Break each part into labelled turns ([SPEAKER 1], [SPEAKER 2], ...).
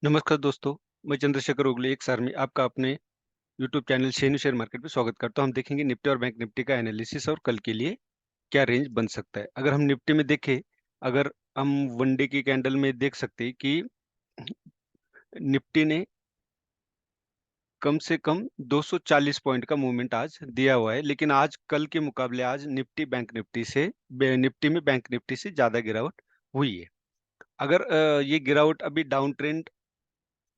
[SPEAKER 1] नमस्कार दोस्तों, मैं चंद्रशेखर ओगले एक्स आर्मी आपका अपने YouTube channel Shenu share market में स्वागत करता हूं। हम देखेंगे निफ्टी और बैंक निफ्टी का एनालिसिस और कल के लिए क्या रेंज बन सकता है। अगर हम निफ्टी में देखें, अगर हम वन डे की कैंडल में देख सकते हैं कि निफ्टी ने कम से कम 240 पॉइंट का मूवमेंट आज दिया हुआ है, लेकिन आज कल के मुकाबले आज निफ्टी बैंक निफ्टी से निफ्टी में बैंक निफ्टी से ज्यादा गिरावट हुई है। अगर ये गिरावट अभी डाउन ट्रेंड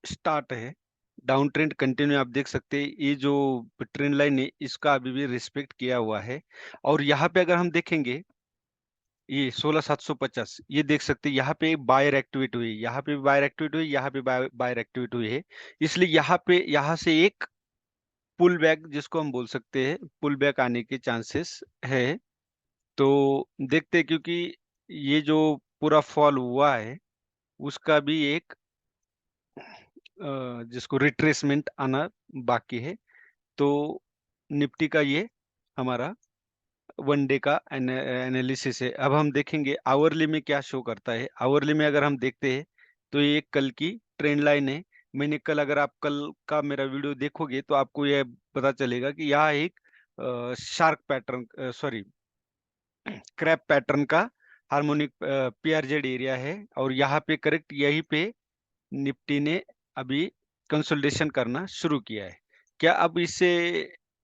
[SPEAKER 1] स्टार्ट है, डाउन ट्रेंड कंटिन्यू आप देख सकते हैं। ये जो ट्रेंड लाइन है इसका अभी भी रिस्पेक्ट किया हुआ है और यहाँ पे अगर हम देखेंगे ये 16750 ये देख सकते हैं। यहाँ पे बायर एक्टिविटी हुई, यहाँ पे भी बायर एक्टिविटी हुई, यहाँ पे बायर एक्टिविटी हुई है। इसलिए यहाँ से एक पुल बैक जिसको हम बोल सकते हैं, पुल बैक आने के चांसेस है। तो देखते हैं, क्योंकि ये जो पूरा फॉल हुआ है उसका भी एक जिसको रिट्रेसमेंट आना बाकी है। तो निफ्टी का ये हमारा वन डे का एनालिसिस है। अब हम देखेंगे आवरली में क्या शो करता है। आवरली में अगर हम देखते हैं तो ये कल की ट्रेंड लाइन है। मैंने कल, अगर आप कल का मेरा वीडियो देखोगे तो आपको यह पता चलेगा कि यहाँ एक shark pattern, sorry, crab pattern का हार्मोनिक पीआरजेड एरिया है और यहाँ पे करेक्ट यही पे निफ्टी ने अभी कंसोलिडेशन करना शुरू किया है। क्या अब इससे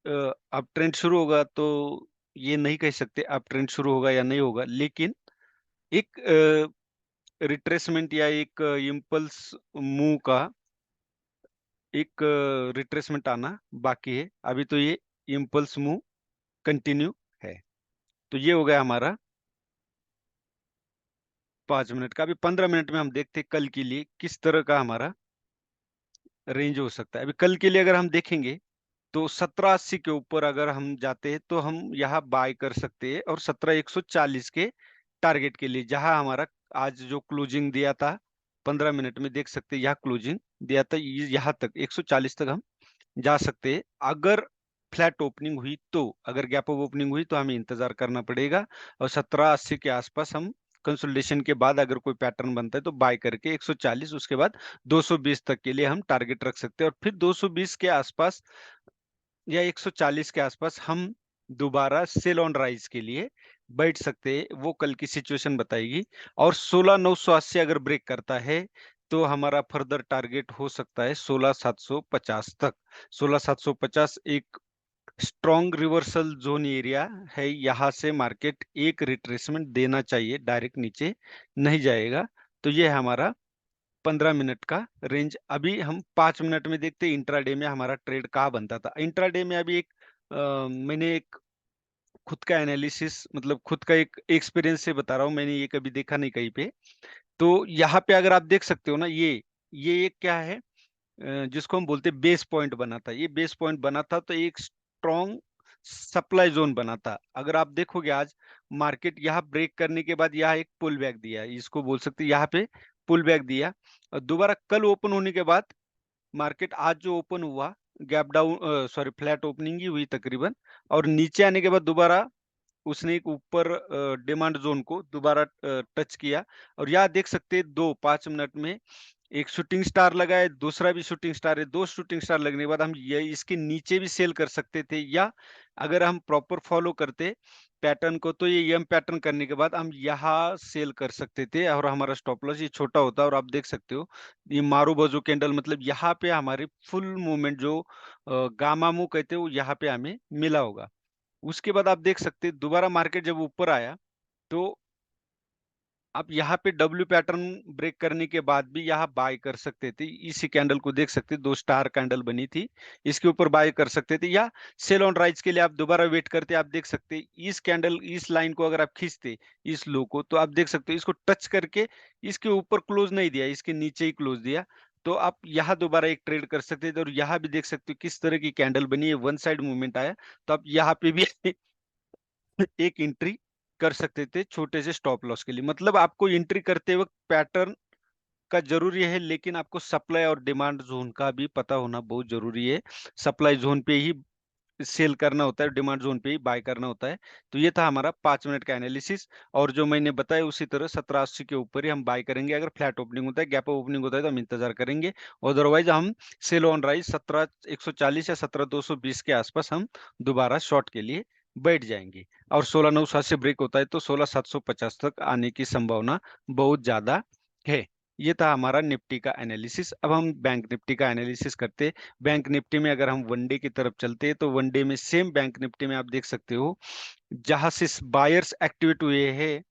[SPEAKER 1] अप ट्रेंड शुरू होगा? तो ये नहीं कह सकते अप ट्रेंड शुरू होगा या नहीं होगा, लेकिन एक रिट्रेसमेंट या एक इम्पल्स मूव का एक रिट्रेसमेंट आना बाकी है। अभी तो ये इम्पल्स मूव कंटिन्यू है। तो ये हो गया हमारा 5 मिनट का। अभी 15 मिनट में हम देखते हैं कल के लिए किस तरह का हमारा रेंज हो सकता है। अभी कल के लिए अगर हम देखेंगे तो 1780 के ऊपर अगर हम जाते हैं तो हम यहाँ बाय कर सकते हैं, और 17140 के टारगेट के लिए, जहां हमारा आज जो क्लोजिंग दिया था 15 मिनट में देख सकते हैं, यहाँ क्लोजिंग दिया था, यहाँ तक 140 तक हम जा सकते हैं। अगर फ्लैट ओपनिंग हुई तो, अगर गैप अप ओपनिंग हुई तो हमें इंतजार करना पड़ेगा, और 1780 के आसपास हम कंसोलिडेशन के बाद अगर कोई पैटर्न बनता है तो बाय करके 140, उसके बाद 220 तक के लिए हम टारगेट रख सकते हैं, और फिर 220 के आसपास या 140 के आसपास हम दोबारा सेल ऑन राइज के लिए बैठ सकते हैं। वो कल की सिचुएशन बताएगी। और 16980 अगर ब्रेक करता है तो हमारा फर्दर टारगेट हो सकता है 16750 तक। 16750 एक स्ट्रॉन्ग रिवर्सल जोन एरिया है। यहाँ से मार्केट एक रिट्रेसमेंट देना चाहिए, डायरेक्ट नीचे नहीं जाएगा। तो ये है हमारा 15 मिनट का रेंज। अभी हम 5 मिनट में देखते हैं इंट्राडे में हमारा ट्रेड कहाँ बनता था। इंट्राडे में अभी मैंने एक खुद का एनालिसिस, मतलब खुद का एक एक्सपीरियंस से बता रहा हूँ, मैंने ये कभी देखा नहीं कहीं पे। तो यहाँ पे अगर आप देख सकते हो ना, ये एक क्या है, जिसको हम बोलते हैं बेस पॉइंट बना था। ये बेस पॉइंट बना था तो एक स्ट्रॉन्ग सप्लाई जोन बना था। अगर आप देखोगे आज मार्केट यहाँ ब्रेक करने के बाद यहाँ एक पुल बैक दिया है, इसको बोल सकते हैं, यहाँ पे पुल बैक दिया। और दोबारा कल ओपन होने के बाद मार्केट आज जो ओपन हुआ, gap down, sorry, flat opening ही हुई तकरीबन, और नीचे आने के बाद दोबारा उसने एक ऊपर डिमांड जोन को दोबारा टच किया। और यहाँ देख सकते हैं 5 मिनट में एक शूटिंग स्टार लगा है, दूसरा भी शूटिंग स्टार है। 2 शूटिंग स्टार लगने के बाद हम ये इसके नीचे भी सेल कर सकते थे, या अगर हम प्रॉपर फॉलो करते पैटर्न को तो ये एम पैटर्न करने के बाद हम यहाँ सेल कर सकते थे, और हमारा स्टॉप लॉस ये छोटा होता। और आप देख सकते हो ये मारू बाजू कैंडल, मतलब यहाँ पे हमारी फुल मूवमेंट जो गामा मूव कहते हैं वो यहाँ पे हमें मिला होगा। उसके बाद आप देख सकते हैं दोबारा मार्केट जब ऊपर आया तो आप यहाँ पे डब्ल्यू पैटर्न ब्रेक करने के बाद भी यहाँ बाय कर सकते थे। इसी कैंडल को देख सकते, 2 स्टार कैंडल बनी थी, इसके ऊपर बाय कर सकते थे, या सेल ऑन राइज के लिए आप दोबारा वेट करते। आप देख सकते इस कैंडल, इस लाइन को अगर आप खींचते इस लो को, तो आप देख सकते हो इसको टच करके इसके ऊपर क्लोज नहीं दिया, इसके नीचे ही क्लोज दिया। तो आप यहाँ दोबारा एक ट्रेड कर सकते थे, और यहाँ भी देख सकते हो किस तरह की कैंडल बनी है, वन साइड मूवमेंट आया। तो आप यहाँ पे भी एक एंट्री कर सकते थे छोटे से स्टॉप लॉस के लिए। मतलब आपको एंट्री करते वक्त पैटर्न का जरूरी है, लेकिन आपको सप्लाई और डिमांड जोन का भी पता होना बहुत जरूरी है। सप्लाई जोन पे ही सेल करना होता है, डिमांड जोन पे ही बाय करना होता है। तो ये था हमारा 5 मिनट का एनालिसिस, और जो मैंने बताया उसी तरह 1780 के ऊपर ही हम बाय करेंगे। अगर फ्लैट ओपनिंग होता है, गैप ओपनिंग होता है तो हम इंतजार करेंगे, अदरवाइज हम सेल ऑन राइज 17,140 या 17,220 के आसपास हम दोबारा शॉर्ट के लिए बैठ जाएंगे। और 16,960 से ब्रेक होता है तो 16,750 तक आने की संभावना बहुत ज्यादा है। ये था हमारा निफ्टी का एनालिसिस। अब हम बैंक निफ्टी का एनालिसिस करते। बैंक निफ्टी में अगर हम वनडे की तरफ चलते हैं तो वनडे में सेम बैंक निफ्टी में आप देख सकते हो, जहां से बायर्स एक्टिवेट हुए हैं,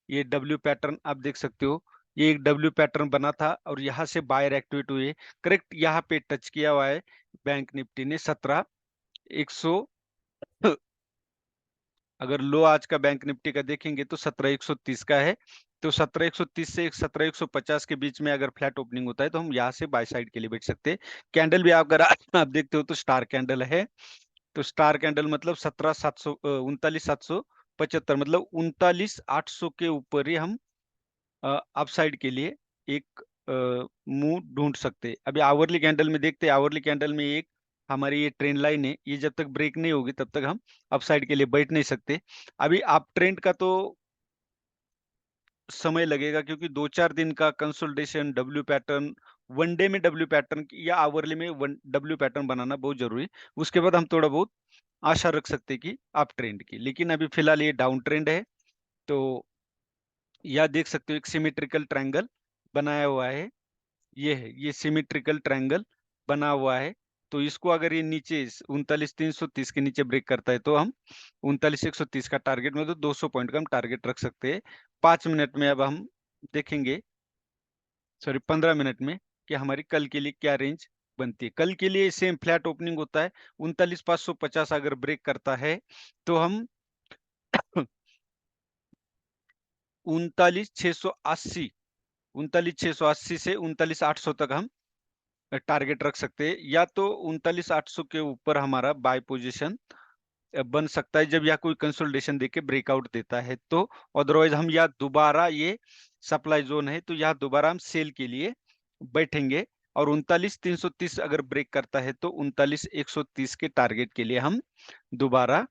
[SPEAKER 1] ये डब्ल्यू पैटर्न आप देख सकते हो। ये एक डब्ल्यू पैटर्न बना था और यहाँ से बायर एक्टिवेट हुए, करेक्ट यहाँ पे टच किया हुआ है बैंक निफ्टी ने 17,100। अगर लो आज का बैंक निफ्टी का देखेंगे तो 17,130 का है। तो 17,130 से 17,150 के बीच में अगर फ्लैट ओपनिंग होता है तो हम यहाँ से बाय साइड के लिए बैठ सकते हैं। कैंडल भी अगर आप देखते हो तो स्टार कैंडल है। तो स्टार कैंडल मतलब 17,700 39,775, मतलब 39,800 के ऊपर ही हम अपसाइड के लिए एक मूव ढूंढ सकते हैं। अभी आवरली कैंडल में देखते हैं, आवरली कैंडल में एक हमारी ये ट्रेंड लाइन है, ये जब तक ब्रेक नहीं होगी तब तक हम अपसाइड के लिए बैठ नहीं सकते। अभी आप ट्रेंड का तो समय लगेगा, क्योंकि 2-4 दिन का कंसोलिडेशन, डब्ल्यू पैटर्न, वनडे में डब्ल्यू पैटर्न या आवरली में वन डब्ल्यू पैटर्न बनाना बहुत जरूरी है। उसके बाद हम थोड़ा बहुत आशा रख सकते हैं कि आप ट्रेंड की, लेकिन अभी फिलहाल ये डाउन ट्रेंड है। तो यह देख सकते हो एक सिमेट्रिकल ट्रायंगल बनाया हुआ है, ये है, ये सिमेट्रिकल ट्रायंगल बना हुआ है। तो इसको अगर ये नीचे 39,330 के नीचे ब्रेक करता है तो हम 39,130 का टारगेट, मतलब 200 पॉइंट का हम टारगेट रख सकते हैं। 5 मिनट में अब हम देखेंगे, सॉरी 15 मिनट में, कि हमारी कल के लिए क्या रेंज बनती है। कल के लिए सेम फ्लैट ओपनिंग होता है, 39,550 अगर ब्रेक करता है तो हम 39,680, 39,680 से 39,800 तक हम टारगेट रख सकते हैं। या तो 39,800 के ऊपर हमारा बाय पोजीशन बन सकता है जब यह कोई कंसोलिडेशन देके ब्रेकआउट देता है तो, अदरवाइज हम या दोबारा, ये सप्लाई जोन है तो यहाँ दोबारा हम सेल के लिए बैठेंगे। और 39,330 अगर ब्रेक करता है तो 39,130 के टारगेट के लिए हम दोबारा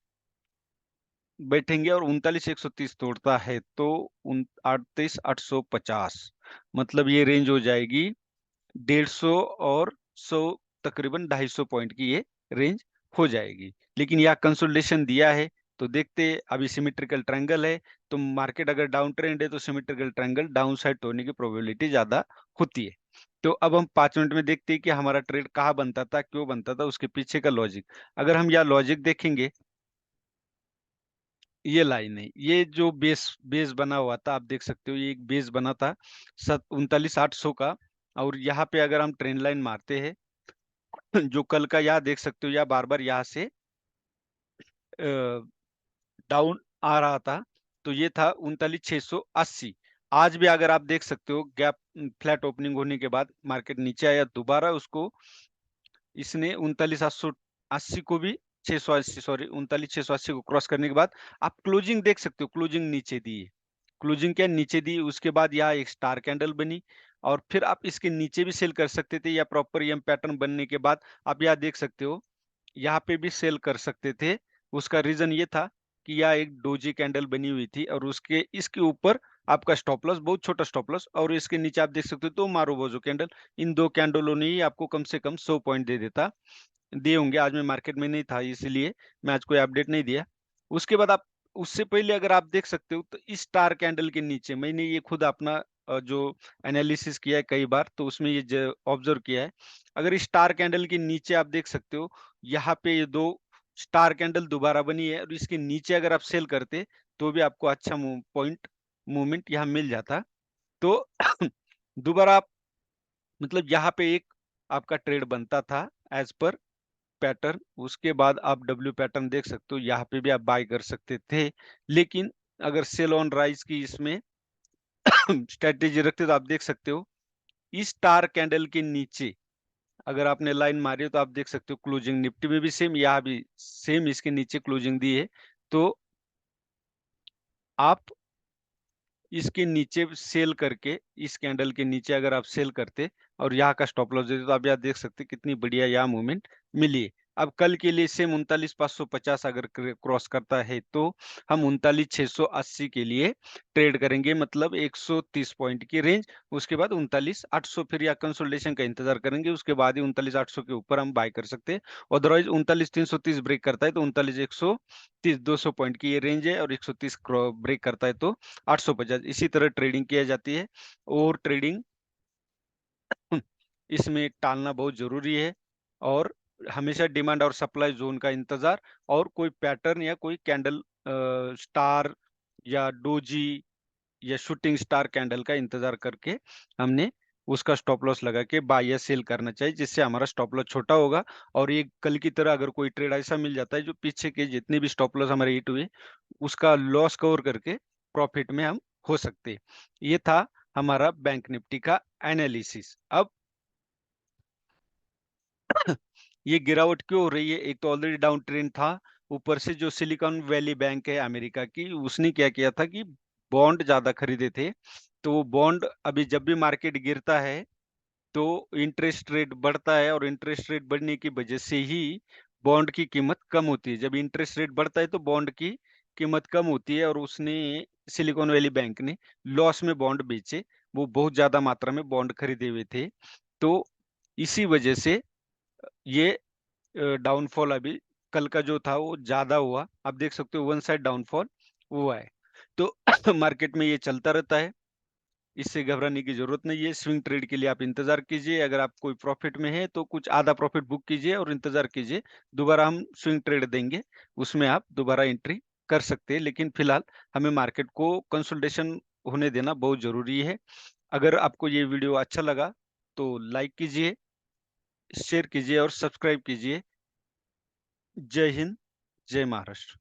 [SPEAKER 1] बैठेंगे। और 39,130 तोड़ता है तो 38,850, मतलब ये रेंज हो जाएगी 150 और 100, तकरीबन 250 पॉइंट की ये रेंज हो जाएगी। लेकिन यह कंसोलिडेशन दिया है तो देखते, अभी सिमेट्रिकल ट्रायंगल है, तो मार्केट अगर डाउन ट्रेंड है तो सिमेट्रिकल ट्रायंगल डाउन साइड होने की प्रोबेबिलिटी ज्यादा होती है। तो अब हम 5 मिनट में देखते हैं कि हमारा ट्रेड कहाँ बनता था, क्यों बनता था, उसके पीछे का लॉजिक। अगर हम यह लॉजिक देखेंगे, ये लाइन है, ये जो बेस बेस बना हुआ था, आप देख सकते हो ये एक बेस बना था 39,800 का। और यहाँ पे अगर हम ट्रेंड लाइन मारते हैं जो कल का, यहाँ देख सकते हो, या बार बार यहाँ से डाउन आ रहा था, तो ये था 39,680। आज भी अगर आप देख सकते हो, गैप फ्लैट ओपनिंग होने के बाद मार्केट नीचे आया, दोबारा उसको इसने 39,880 को भी 680, सॉरी 39,680 को क्रॉस करने के बाद आप क्लोजिंग देख सकते हो, क्लोजिंग नीचे दी है, क्लोजिंग क्या नीचे दी, उसके बाद यहाँ एक स्टार कैंडल बनी। और फिर आप इसके नीचे भी सेल कर सकते थे, या प्रॉपर एम पैटर्न बनने के बाद आप यहाँ देख सकते हो, यहाँ पे भी सेल कर सकते थे। उसका रीजन ये था कि यह एक डोजी कैंडल बनी हुई थी और उसके इसके ऊपर आपका स्टॉप लॉस, बहुत छोटा स्टॉप लॉस, और इसके नीचे आप देख सकते हो तो मारुबोजो कैंडल, इन दो कैंडलों ने ही आपको कम से कम 100 पॉइंट दे देता, दिए होंगे। आज मैं मार्केट में नहीं था इसलिए मैं आज कोई अपडेट नहीं दिया। उसके बाद आप, उससे पहले अगर आप देख सकते हो तो इस स्टार कैंडल के नीचे, मैंने ये खुद अपना जो एनालिसिस किया है कई बार, तो उसमें ये ऑब्जर्व किया है, अगर इस स्टार कैंडल के नीचे आप देख सकते हो, यहाँ पे ये दो स्टार कैंडल दोबारा बनी है, और इसके नीचे अगर आप सेल करते तो भी आपको अच्छा पॉइंट मूवमेंट यहाँ मिल जाता। तो दोबारा आप, मतलब यहाँ पे एक आपका ट्रेड बनता था एज पर पैटर्न। उसके बाद आप डब्ल्यू पैटर्न देख सकते हो, यहाँ पे भी आप बाय कर सकते थे। लेकिन अगर सेल ऑन राइज की इसमें स्ट्रेटेजी रखते तो आप देख सकते हो, इस स्टार कैंडल के नीचे अगर आपने लाइन मारी हो तो आप देख सकते हो क्लोजिंग, निफ्टी में भी सेम, यहाँ भी सेम इसके नीचे क्लोजिंग दी है। तो आप इसके नीचे सेल करके, इस कैंडल के नीचे अगर आप सेल करते और यहाँ का स्टॉप लॉस देते तो आप यहाँ देख सकते कितनी बढ़िया यहाँ मूवमेंट मिली है। अब कल के लिए सेम 39,550 अगर क्रॉस करता है तो हम 39,680 के लिए ट्रेड करेंगे, मतलब 130 पॉइंट की रेंज। उसके बाद 39,800 फिर या कंसोलिडेशन का इंतजार करेंगे, उसके बाद ही 39,800 के ऊपर हम बाय कर सकते हैं। अदरवाइज 39,330 ब्रेक करता है तो 39,130 200 पॉइंट की ये रेंज है, और 130 ब्रेक करता है तो 850। इसी तरह ट्रेडिंग किया जाती है। और ट्रेडिंग इसमें टालना बहुत जरूरी है, और हमेशा डिमांड और सप्लाई जोन का इंतजार, और कोई पैटर्न या कोई कैंडल स्टार या डोजी या शूटिंग स्टार कैंडल का इंतजार करके हमने उसका स्टॉप लॉस लगा के बाय या सेल करना चाहिए, जिससे हमारा स्टॉप लॉस छोटा होगा। और ये कल की तरह अगर कोई ट्रेड ऐसा मिल जाता है जो पीछे के जितने भी स्टॉप लॉस हमारे हिट हुए उसका लॉस कवर करके प्रॉफिट में हम हो सकते हैं। ये था हमारा बैंक निफ्टी का एनालिसिस। अब ये गिरावट क्यों हो रही है? एक तो ऑलरेडी डाउन ट्रेंड था, ऊपर से जो सिलिकॉन वैली बैंक है अमेरिका की, उसने क्या किया था कि बॉन्ड ज्यादा खरीदे थे। तो वो बॉन्ड अभी जब भी मार्केट गिरता है तो इंटरेस्ट रेट बढ़ता है, और इंटरेस्ट रेट बढ़ने की वजह से ही बॉन्ड की कीमत कम होती है। जब इंटरेस्ट रेट बढ़ता है तो बॉन्ड की कीमत कम होती है, और उसने सिलिकॉन वैली बैंक ने लॉस में बॉन्ड बेचे। वो बहुत ज्यादा मात्रा में बॉन्ड खरीदे हुए थे, तो इसी वजह से ये डाउनफॉल अभी कल का जो था वो ज्यादा हुआ। आप देख सकते हो वन साइड डाउनफॉल हुआ है। तो मार्केट में ये चलता रहता है, इससे घबराने की जरूरत नहीं है। स्विंग ट्रेड के लिए आप इंतजार कीजिए, अगर आप कोई प्रॉफिट में है तो कुछ आधा प्रॉफिट बुक कीजिए और इंतजार कीजिए, दोबारा हम स्विंग ट्रेड देंगे, उसमें आप दोबारा एंट्री कर सकते हैं। लेकिन फिलहाल हमें मार्केट को कंसोलिडेशन होने देना बहुत जरूरी है। अगर आपको ये वीडियो अच्छा लगा तो लाइक कीजिए, शेयर कीजिए और सब्सक्राइब कीजिए। जय हिंद, जय महाराष्ट्र।